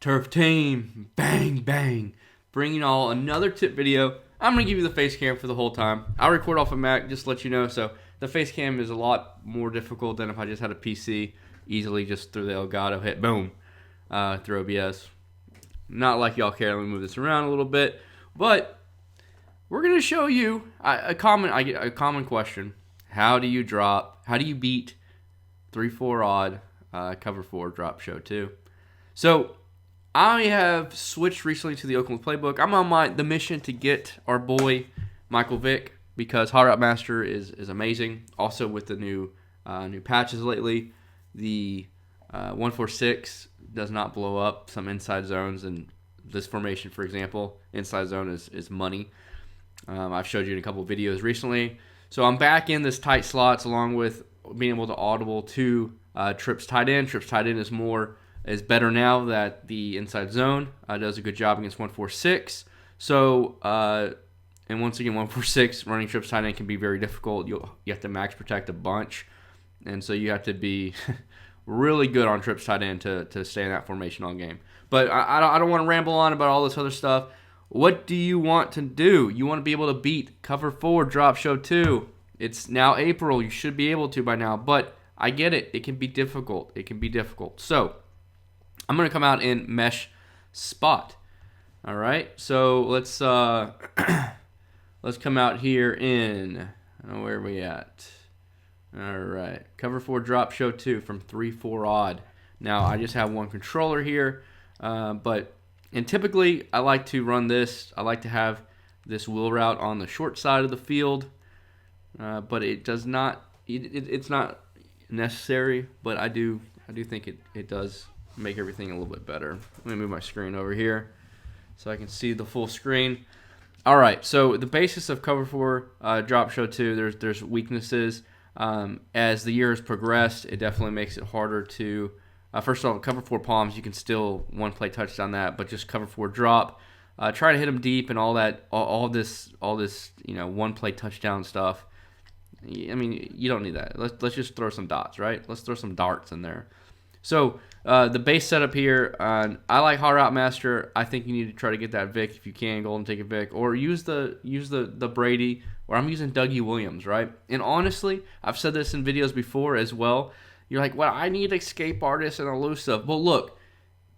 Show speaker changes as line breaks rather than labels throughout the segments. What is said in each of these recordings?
Turf team, bang, bang. Bringing y'all another tip video. I'm going to give you the face cam for the whole time. I'll record off a Mac, just to let you know. So the face cam is a lot more difficult than if I just had a PC. Easily just through the Elgato, hit boom, through OBS. Not like y'all care. Let me move this around a little bit. But we're going to show you I get a common question. How do you beat 3-4 odd, cover 4 drop show 2? So I have switched recently to the Oakland playbook. I'm on the mission to get our boy Michael Vick because Hot Route Master is amazing. Also with the new patches lately, the 146 does not blow up some inside zones, and this formation, for example, inside zone is money. I've showed you in a couple of videos recently. So I'm back in this tight slots along with being able to audible to trips tight end. Trips tight end is better now that the inside zone does a good job against 146. So, and once again, 146 running trips tight end can be very difficult. You have to max protect a bunch, and so you have to be really good on trips tight end to stay in that formation all game. But I don't want to ramble on about all this other stuff. What do you want to do? You want to be able to beat cover 4 drop show 2. It's now April. You should be able to by now, but I get it. It can be difficult. So I'm going to come out in mesh spot. All right. So let's come out here in, where are we at? All right. Cover 4 drop show 2 from 3-4 odd. Now I just have one controller here, and typically I like to run this. I like to have this wheel route on the short side of the field, but it does not. It's not necessary, but I do think it does make everything a little bit better. Let me move my screen over here so I can see the full screen. All right, so the basis of cover 4 drop show 2, there's weaknesses. As the year has progressed, it definitely makes it harder to. First of all, cover 4 palms, you can still one play touchdown that, but just cover 4 drop. Try to hit them deep and all that. All this one play touchdown stuff. I mean, you don't need that. Let's just throw some dots, right? Let's throw some darts in there. So the base setup here, I like Hot Route Master. I think you need to try to get that Vic if you can, Golden Ticket Vic, or use the Brady, or I'm using Dougie Williams, right? And honestly, I've said this in videos before as well. You're like, well, I need escape artists and elusive. Well, look,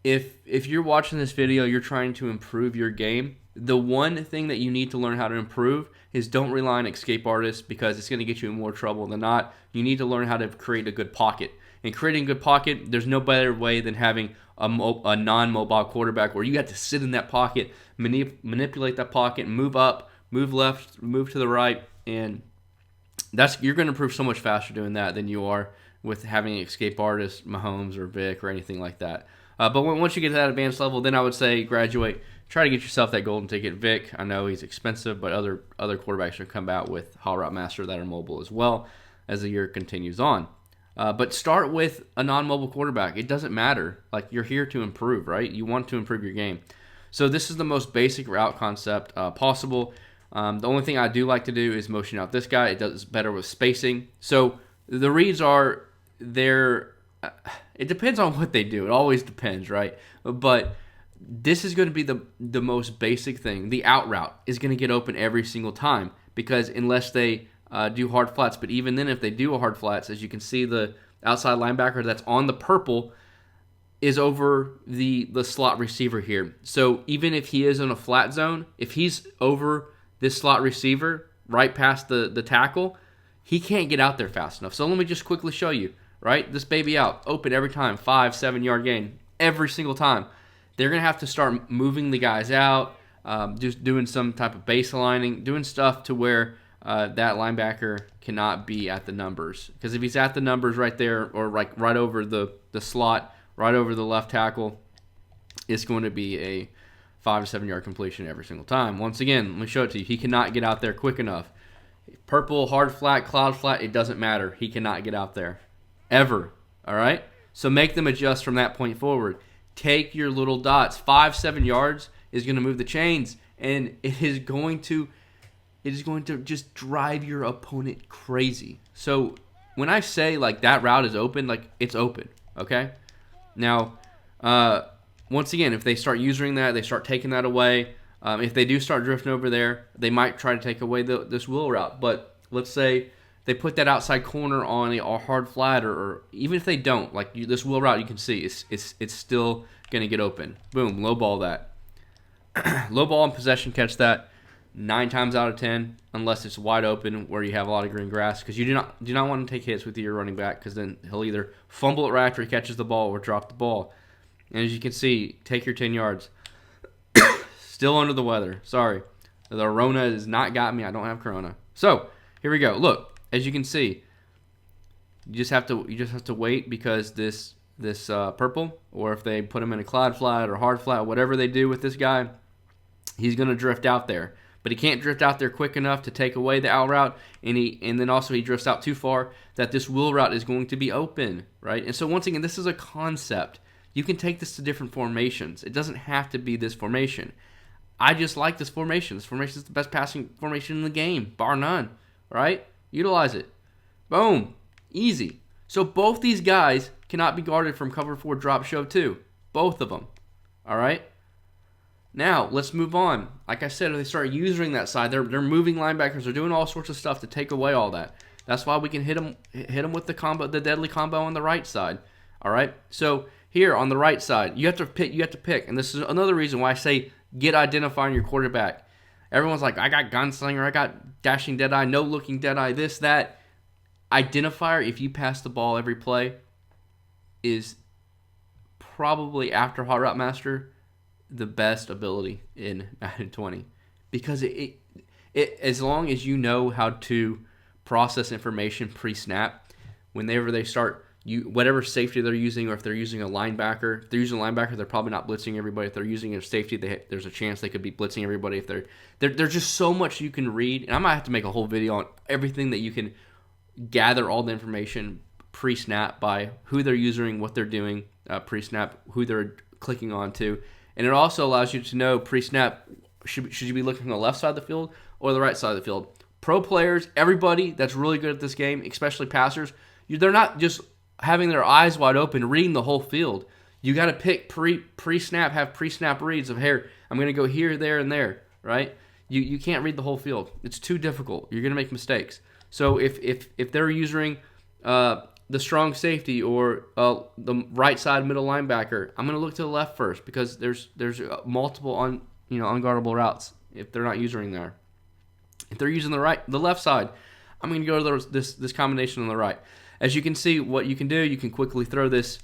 if you're watching this video, you're trying to improve your game. The one thing that you need to learn how to improve is don't rely on escape artists because it's going to get you in more trouble than not. You need to learn how to create a good pocket. And creating a good pocket, there's no better way than having a non-mobile quarterback where you have to sit in that pocket, manipulate that pocket, move up, move left, move to the right, and you're going to improve so much faster doing that than you are with having escape artists, Mahomes or Vic or anything like that. But once you get to that advanced level, then I would say graduate. Try to get yourself that golden ticket Vic. I know he's expensive, but other quarterbacks are come out with Hot Route Master that are mobile as well as the year continues on. But start with a non-mobile quarterback. It doesn't matter. Like, you're here to improve, right? You want to improve your game. So this is the most basic route concept possible. The only thing I do like to do is motion out this guy. It does better with spacing. So the reads are there. It depends on what they do. It always depends, right? But this is going to be the most basic thing. The out route is going to get open every single time because unless they do hard flats, but even then if they do a hard flats, as you can see, the outside linebacker that's on the purple is over the slot receiver here. So even if he is in a flat zone, if he's over this slot receiver right past the tackle, he can't get out there fast enough. So let me just quickly show you, right? This baby out, open every time, 5-7 yard gain, every single time. They're going to have to start moving the guys out, just doing some type of base aligning, doing stuff to where that linebacker cannot be at the numbers. Because if he's at the numbers right there or right over the slot, right over the left tackle, it's going to be a 5 to 7 yard completion every single time. Once again, let me show it to you. He cannot get out there quick enough. Purple, hard flat, cloud flat, it doesn't matter. He cannot get out there. Ever. All right? So make them adjust from that point forward. Take your little dots. 5-7 yards is going to move the chains, and it is going to just drive your opponent crazy. So when I say like that route is open, like it's open. Okay? Now, once again, if they start using that, they start taking that away. If they do start drifting over there, they might try to take away this wheel route. But let's say they put that outside corner on a hard flat, or even if they don't, like this wheel route, you can see it's still going to get open. Boom, low ball that. Low ball in possession, catch that 9 times out of 10, unless it's wide open where you have a lot of green grass, because you do not want to take hits with your running back, because then he'll either fumble it right after he catches the ball or drop the ball. And as you can see, take your 10 yards. Still under the weather. Sorry, the Rona has not got me. I don't have Corona. So here we go. Look, as you can see, you just have to wait, because this purple, or if they put him in a cloud flat or hard flat, whatever they do with this guy, he's going to drift out there. But he can't drift out there quick enough to take away the out route, and then also he drifts out too far that this wheel route is going to be open, right? And so once again, this is a concept. You can take this to different formations. It doesn't have to be this formation. I just like this formation. This formation is the best passing formation in the game, bar none, right? Utilize it. Boom. Easy. So both these guys cannot be guarded from cover 4 drop shove 2. Both of them. All right? Now, let's move on. Like I said, if they start using that side, they're moving linebackers. They're doing all sorts of stuff to take away all that. That's why we can hit them with the deadly combo on the right side. All right? So here on the right side, you have to pick. And this is another reason why I say get identifying your quarterback. Everyone's like, I got gunslinger, I got dashing dead eye, no looking dead eye, this, that. Identifier, if you pass the ball every play, is probably, after Hot Route Master, the best ability in Madden 20. Because it as long as you know how to process information pre-snap, whenever they start, whatever safety they're using, or if they're using a linebacker, they're probably not blitzing everybody. If they're using a safety, there's a chance they could be blitzing everybody. If there's just so much you can read, and I might have to make a whole video on everything that you can gather all the information pre-snap by who they're using, what they're doing pre-snap, who they're clicking on to, and it also allows you to know pre-snap should you be looking from the left side of the field or the right side of the field. Pro players, everybody that's really good at this game, especially passers, they're not just having their eyes wide open, reading the whole field. You got to pick pre-snap, have pre-snap reads of, here, I'm going to go here, there, and there, right? You can't read the whole field. It's too difficult. You're going to make mistakes. So if they're using the strong safety or the right side middle linebacker, I'm going to look to the left first, because there's multiple unguardable routes if they're not using there. If they're using the left side, I'm going to go to this combination on the right. As you can see, what you can do, you can quickly throw this.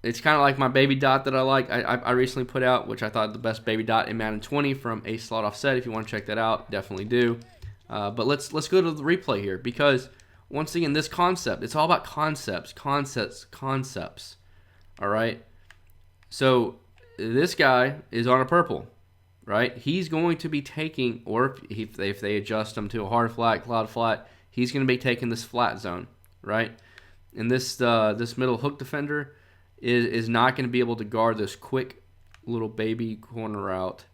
It's kind of like my baby dot that I like. I recently put out, which I thought the best baby dot in Madden 20 from a slot offset. If you want to check that out, definitely do. But let's go to the replay here, because once again, this concept, it's all about concepts. All right. So this guy is on a purple, right? He's going to be taking, or if they adjust him to a hard flat, cloud flat, he's going to be taking this flat zone, right? And this middle hook defender is not going to be able to guard this quick little baby corner route,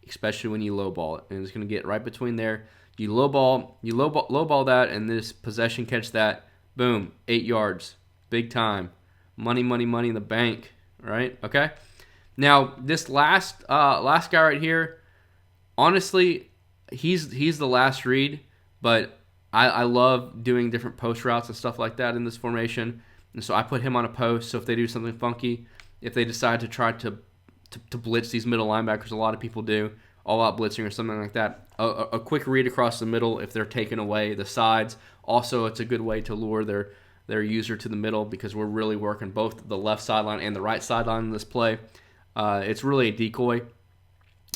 especially when you lowball it. And it's going to get right between there. You lowball that, and this possession catch that. Boom, 8 yards, big time, money in the bank, right? Okay. Now this last guy right here, honestly, he's the last read, but I love doing different post routes and stuff like that in this formation, and so I put him on a post. So if they do something funky, if they decide to try to blitz these middle linebackers, a lot of people do, all-out blitzing or something like that, a quick read across the middle if they're taking away the sides. Also, it's a good way to lure their user to the middle, because we're really working both the left sideline and the right sideline in this play. It's really a decoy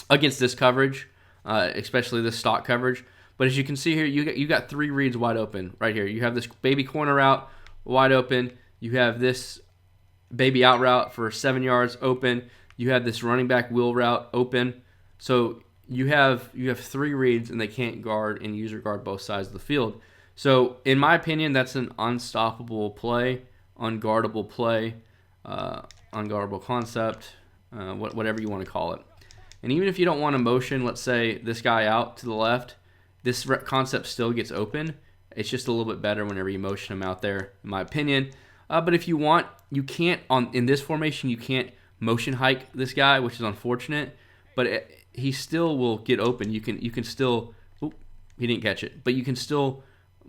against this coverage, especially this stock coverage. But as you can see here, you got 3 reads wide open right here. You have this baby corner route wide open. You have this baby out route for 7 yards open. You have this running back wheel route open. So you have 3 reads, and they can't guard and user guard both sides of the field. So in my opinion, that's an unstoppable play, unguardable play, unguardable concept, whatever you want to call it. And even if you don't want to motion, let's say, this guy out to the left, this concept still gets open. It's just a little bit better whenever you motion him out there, in my opinion. But if you want, you can't, in this formation, you can't motion hike this guy, which is unfortunate, but he still will get open. You can still, he didn't catch it, but you can still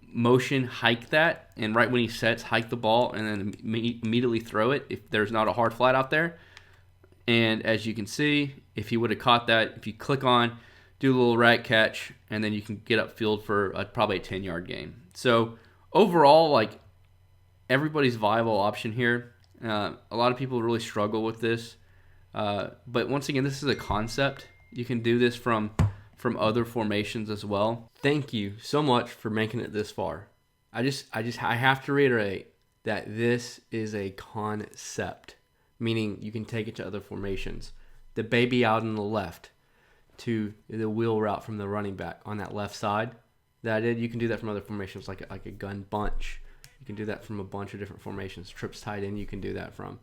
motion hike that, and right when he sets, hike the ball and then immediately throw it if there's not a hard flat out there. And as you can see, if he would have caught that, if you click on, do a little right catch, and then you can get upfield for probably a 10-yard gain. So overall, like, everybody's viable option here. A lot of people really struggle with this. But once again, this is a concept. You can do this from other formations as well. Thank you so much for making it this far. I have to reiterate that this is a concept, meaning you can take it to other formations. The baby out on the left to the wheel route from the running back on that left side, you can do that from other formations, like a gun bunch. You can do that from a bunch of different formations. Trips tight end, you can do that from.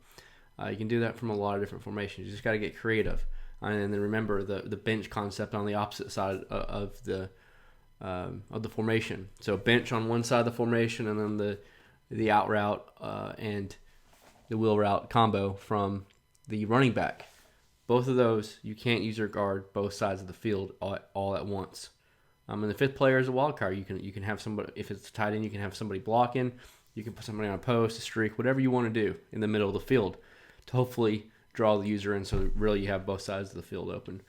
You can do that from a lot of different formations. You just got to get creative. And then remember the bench concept on the opposite side of the formation. So bench on one side of the formation, and then the out route and the wheel route combo from the running back. Both of those, you can't use or guard both sides of the field all at once. And the fifth player is a wild card. You can have somebody, if it's tight end, you can have somebody blocking. You can put somebody on a post, a streak, whatever you want to do in the middle of the field to hopefully draw the user in, so really you have both sides of the field open.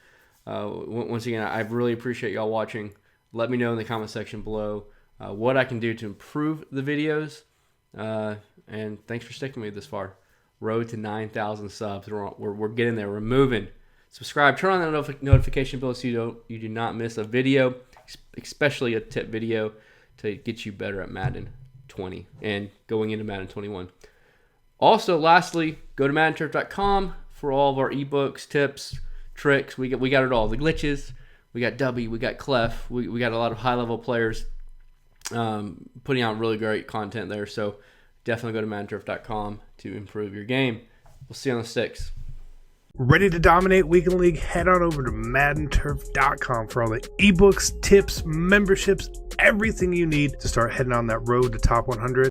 Once again, I really appreciate y'all watching. Let me know in the comment section below what I can do to improve the videos. And thanks for sticking with me this far. Road to 9,000 subs. We're getting there. We're moving. Subscribe. Turn on that notification bell so you do not miss a video, especially a tip video to get you better at Madden 20 and going into Madden 21. Also, lastly, go to MaddenTurf.com for all of our ebooks, tips, tricks. We got it all. The glitches. We got Dubby. We got Clef. We got a lot of high-level players putting out really great content there. So definitely go to MaddenTurf.com to improve your game. We'll see you on the sticks.
Ready to dominate Weekend League? Head on over to MaddenTurf.com for all the ebooks, tips, memberships, everything you need to start heading on that road to top 100.